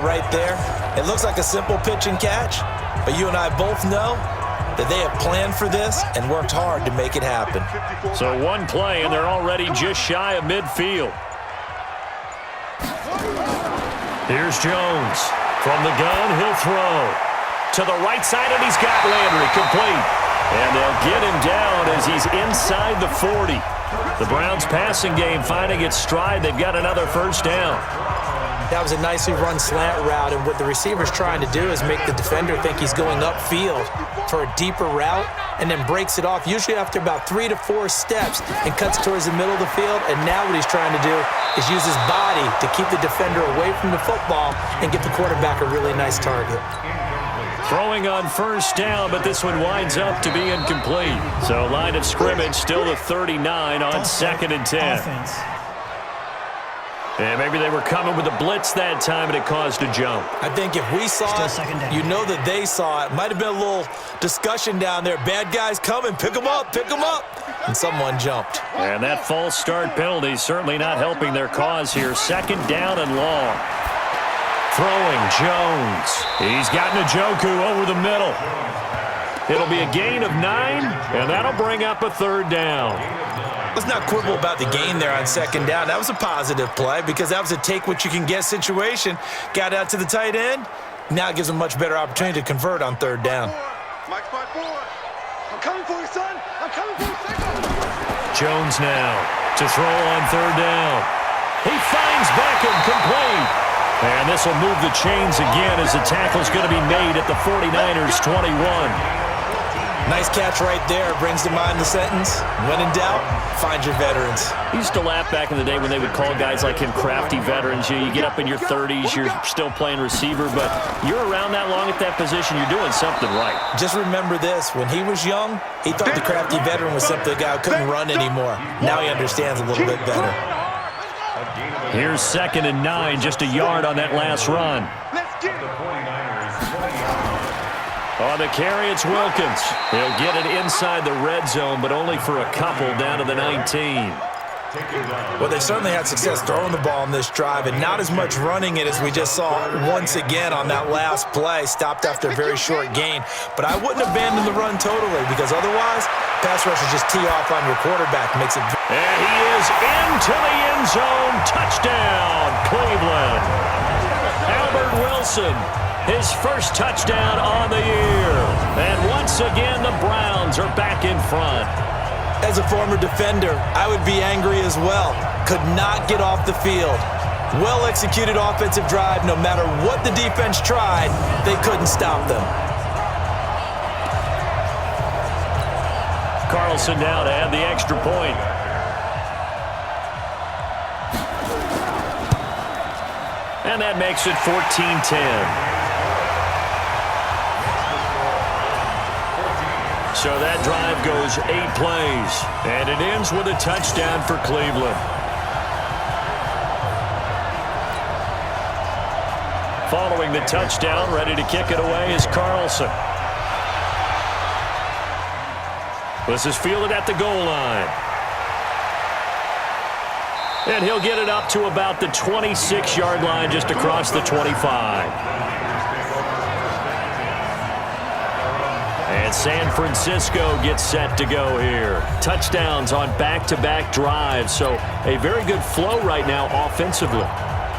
right there. It looks like a simple pitch and catch, but you and I both know that they have planned for this and worked hard to make it happen. So one play, and they're already just shy of midfield. Here's Jones. From the gun, he'll throw. To the right side, and he's got Landry complete. And they'll get him down as he's inside the 40. The Browns' passing game finding its stride. They've got another first down. That was a nicely run slant route, and what the receiver's trying to do is make the defender think he's going upfield for a deeper route and then breaks it off, usually after about 3 to 4 steps, and cuts towards the middle of the field. And now what he's trying to do is use his body to keep the defender away from the football and get the quarterback a really nice target. Throwing on first down, but this one winds up to be incomplete. So line of scrimmage still the 39 on 2nd and 10. And maybe they were coming with a blitz that time, and it caused a jump. I think if we saw it, you know that they saw it. Might have been a little discussion down there. Bad guys coming. Pick them up. Pick them up. And someone jumped. And that false start penalty certainly not helping their cause here. 2nd down and long. Throwing Jones. He's got Njoku over the middle. It'll be a gain of 9, and that'll bring up a 3rd down. Let's not quibble about the gain there on 2nd down. That was a positive play because that was a take-what-you-can-get situation. Got out to the tight end. Now it gives him a much better opportunity to convert on 3rd down. Mike's my boy. I'm coming for you, son. I'm coming for you, son. Jones now to throw on 3rd down. He finds Beckham complete. And this will move the chains again as the tackle's going to be made at the 49ers' 21. Nice catch right there. Brings to mind the sentence, when in doubt, find your veterans. I used to laugh back in the day when they would call guys like him crafty veterans. You get up in your 30s, you're still playing receiver, but you're around that long at that position, you're doing something right. Just remember this. When he was young, he thought the crafty veteran was simply a guy who couldn't run anymore. Now he understands a little bit better. Here's 2nd and 9, just a yard on that last run. On the carry, it's Wilkins. He'll get it inside the red zone, but only for a couple down to the 19. Well, they certainly had success throwing the ball on this drive, and not as much running it as we just saw once again on that last play. Stopped after a very short gain. But I wouldn't abandon the run totally, because otherwise, pass rushers just tee off on your quarterback. Makes it. And he is into the end zone. Touchdown, Cleveland. Albert Wilson, his first touchdown on the year. And once again, the Browns are back in front. As a former defender, I would be angry as well. Could not get off the field. Well-executed offensive drive. No matter what the defense tried, they couldn't stop them. Carlson now to add the extra point. And that makes it 14-10. So that drive goes 8 plays, and it ends with a touchdown for Cleveland. Following the touchdown, ready to kick it away is Carlson. This is fielded at the goal line. And he'll get it up to about the 26-yard line, just across the 25. And San Francisco gets set to go here. Touchdowns on back-to-back drives, so a very good flow right now offensively.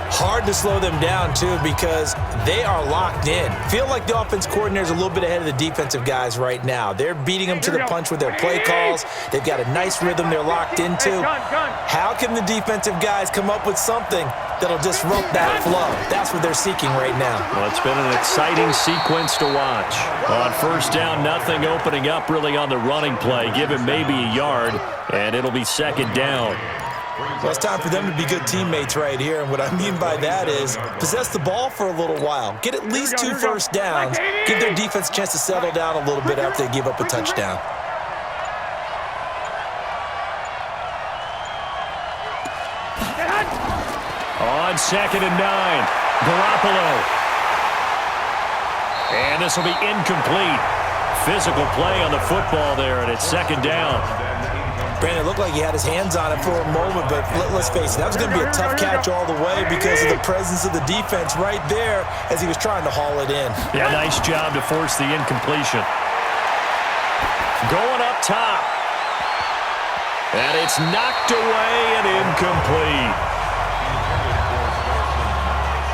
Hard to slow them down, too, because they are locked in. Feel like the offense coordinator is a little bit ahead of the defensive guys right now. They're beating them to the punch with their play calls. They've got a nice rhythm they're locked into. How can the defensive guys come up with something that'll disrupt that flow? That's what they're seeking right now. Well, it's been an exciting sequence to watch. On first down, nothing opening up really on the running play. Give him maybe a yard, and it'll be 2nd down. Well, it's time for them to be good teammates right here, and what I mean by that is possess the ball for a little while. Get at least 2 first downs. Give their defense a chance to settle down a little bit after they give up a touchdown. On 2nd and 9, Garoppolo. And this will be incomplete. Physical play on the football there, and it's 2nd down. Brandon, it looked like he had his hands on it for a moment, but let's face it, that was going to be a tough catch all the way because of the presence of the defense right there as he was trying to haul it in. Yeah, nice job to force the incompletion. Going up top. And it's knocked away and incomplete.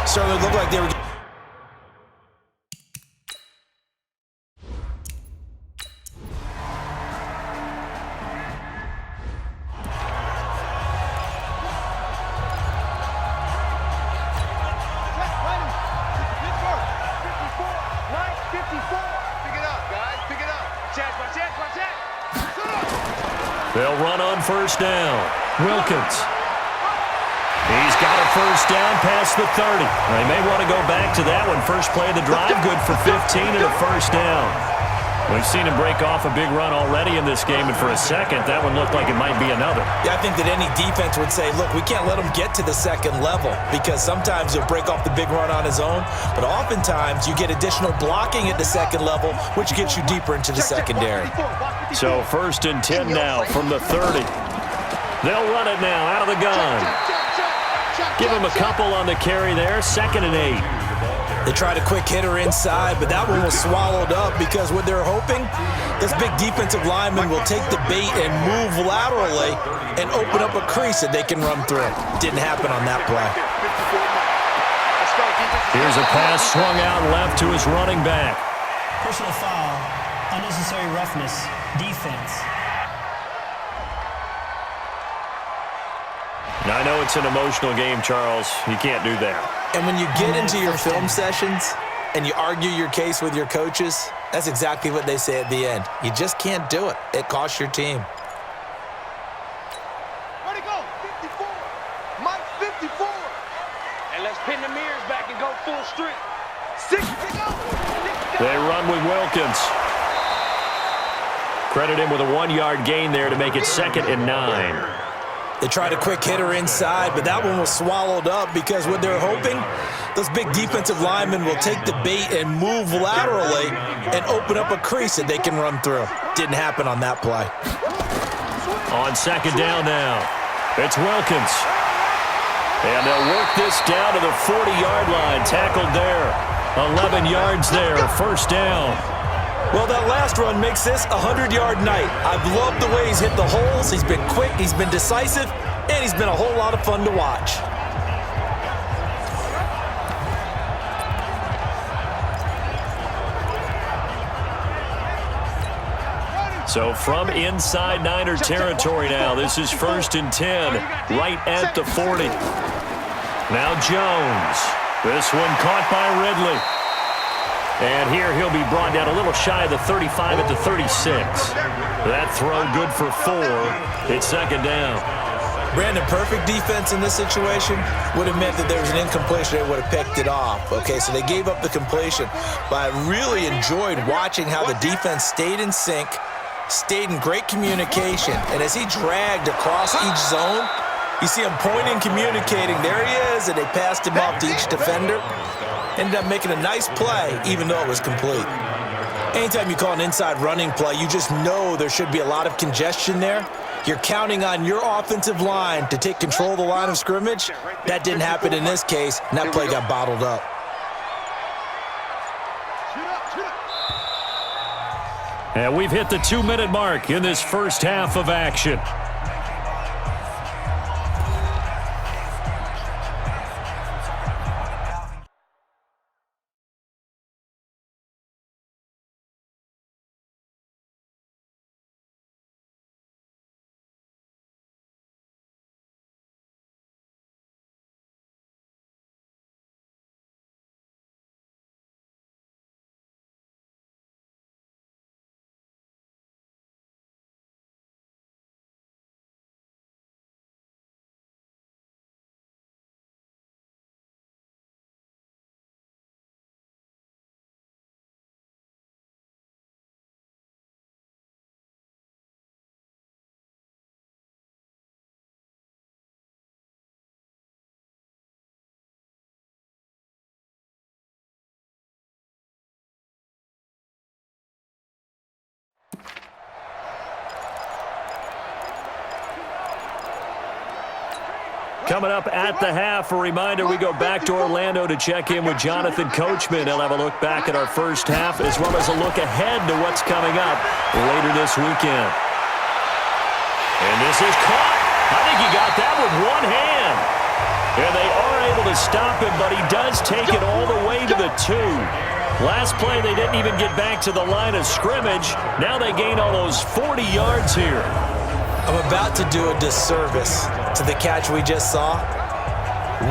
Certainly looked like they were... They'll run on first down. Wilkins. He's got a first down past the 30. They may want to go back to that one. First play of the drive, good for 15 and a first down. We've seen him break off a big run already in this game, and for a second, that one looked like it might be another. Yeah, I think that any defense would say, look, we can't let him get to the second level because sometimes he'll break off the big run on his own, but oftentimes you get additional blocking at the second level, which gets you deeper into the secondary. So 1st and 10 now from the 30. They'll run it now out of the gun. Give him a couple on the carry there. 2nd and 8. They tried a quick hitter inside, but that one was swallowed up because what they're hoping, this big defensive lineman will take the bait and move laterally and open up a crease that they can run through. Didn't happen on that play. Here's a pass swung out left to his running back. Personal foul, unnecessary roughness, defense. Now, I know it's an emotional game, Charles. You can't do that. And when you get into your film sessions and you argue your case with your coaches, that's exactly what they say at the end. You just can't do it. It costs your team. Where'd he go? 54. Mike 54. And let's pin the mirrors back and go full street. 60 go. They run with Wilkins. Credit him with a 1-yard gain there to make it 2nd and 9. They tried a quick hitter inside, but that one was swallowed up because what they're hoping, this big defensive lineman will take the bait and move laterally and open up a crease that they can run through. Didn't happen on that play. On 2nd down now, it's Wilkins. And they'll work this down to the 40-yard line. Tackled there. 11 yards there. First down. Well, that last run makes this a 100-yard night. I've loved the way he's hit the holes. He's been quick, he's been decisive, and he's been a whole lot of fun to watch. So from inside Niner territory now, this is 1st and 10, right at the 40. Now Jones. This one caught by Ridley. And here he'll be brought down a little shy of the 35 at the 36. That throw good for 4. It's 2nd down. Brandon, perfect defense in this situation would have meant that there was an incompletion. They would have picked it off. Okay, so they gave up the completion. But I really enjoyed watching how the defense stayed in sync, stayed in great communication. And as he dragged across each zone, you see him pointing, communicating. There he is, and they passed him off to each defender. Ended up making a nice play, even though it was complete. Anytime you call an inside running play, you just know there should be a lot of congestion there. You're counting on your offensive line to take control of the line of scrimmage. That didn't happen in this case, and that play got bottled up. And we've hit the 2-minute mark in this first half of action. Coming up at the half, a reminder, we go back to Orlando to check in with Jonathan Coachman. He'll have a look back at our first half as well as a look ahead to what's coming up later this weekend. And this is caught. I think he got that with one hand. And they are able to stop him, but he does take it all the way to the 2. Last play, they didn't even get back to the line of scrimmage. Now they gain almost 40 yards here. I'm about to do a disservice to the catch we just saw.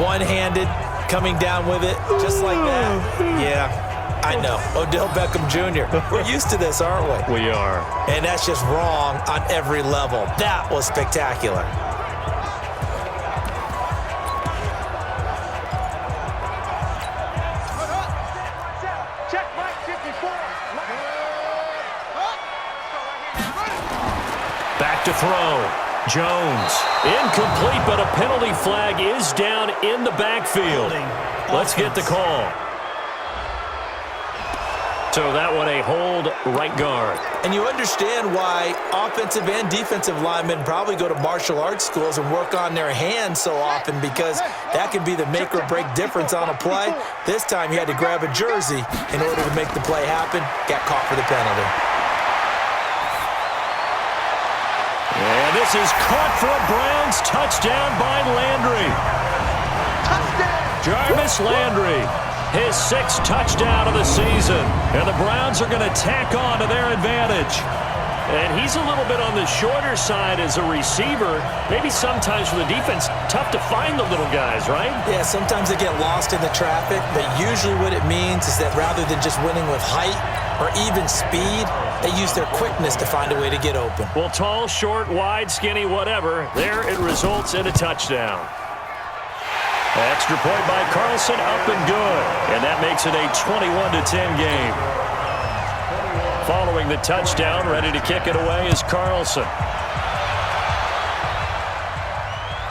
One-handed, coming down with it, just like that. Yeah, I know. Odell Beckham Jr. We're used to this, aren't we? We are. And that's just wrong on every level. That was spectacular. Back to throw. Jones. Incomplete, but a penalty flag is down in the backfield. Let's get the call. So that one a hold right guard. And you understand why offensive and defensive linemen probably go to martial arts schools and work on their hands so often, because that can be the make or break difference on a play. This time he had to grab a jersey in order to make the play happen. Got caught for the penalty. And this is caught for a Browns touchdown by Landry. Touchdown! Jarvis Landry, his 6th touchdown of the season. And the Browns are going to tack on to their advantage. And he's a little bit on the shorter side as a receiver. Maybe sometimes for the defense, tough to find the little guys, right? Yeah, sometimes they get lost in the traffic, but usually what it means is that rather than just winning with height or even speed, they use their quickness to find a way to get open. Well, tall, short, wide, skinny, whatever, there it results in a touchdown. Extra point by Carlson, up and good. And that makes it a 21-10 game. Following the touchdown, ready to kick it away is Carlson.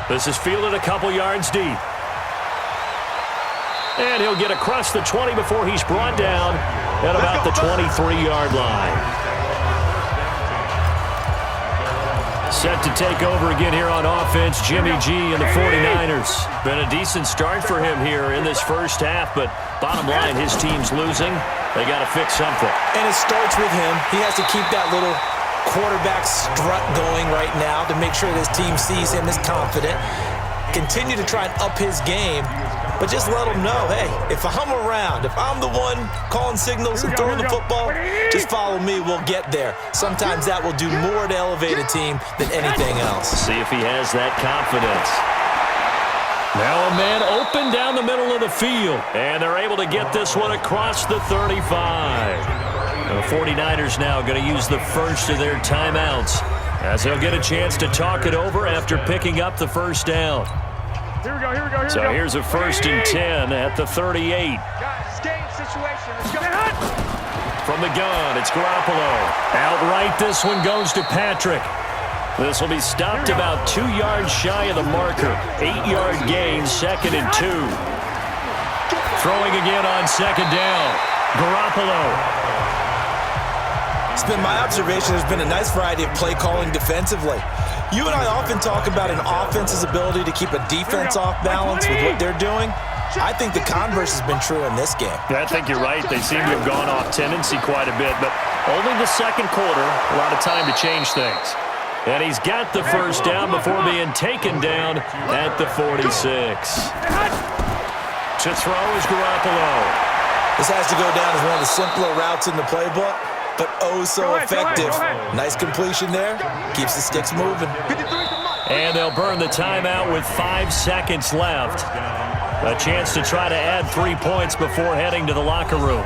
This is fielded a couple yards deep. And he'll get across the 20 before he's brought down at about the 23-yard line. Set to take over again here on offense, Jimmy G and the 49ers. Been a decent start for him here in this first half, but bottom line, his team's losing. They got to fix something. And it starts with him. He has to keep that little quarterback strut going right now to make sure this team sees him as confident. Continue to try and up his game, but just let him know, hey, if I'm around, if I'm the one calling signals and throwing the football, just follow me, we'll get there. Sometimes that will do more to elevate a team than anything else. See if he has that confidence. Now a man open down the middle of the field, and they're able to get this one across the 35. The 49ers now going to use the first of their timeouts as they'll get a chance to talk it over after picking up the first down. Here we go. So here's a 1st and 10 at the 38. Guys, game situation. Let's go. From the gun, it's Garoppolo. Outright, this one goes to Patrick. This will be stopped about 2 yards shy of the marker. 8-yard gain, 2nd and 2. Throwing again on 2nd down. Garoppolo. It's been my observation there's been a nice variety of play calling defensively. You and I often talk about an offense's ability to keep a defense off balance with what they're doing. I think the converse has been true in this game. I think you're right. They seem to have gone off tendency quite a bit, but only the second quarter, a lot of time to change things. And he's got the first down before being taken down at the 46. To throw is Garoppolo. This has to go down as one of the simpler routes in the playbook, but oh so effective. Nice completion there. Keeps the sticks moving. And they'll burn the timeout with 5 seconds left. A chance to try to add 3 points before heading to the locker room.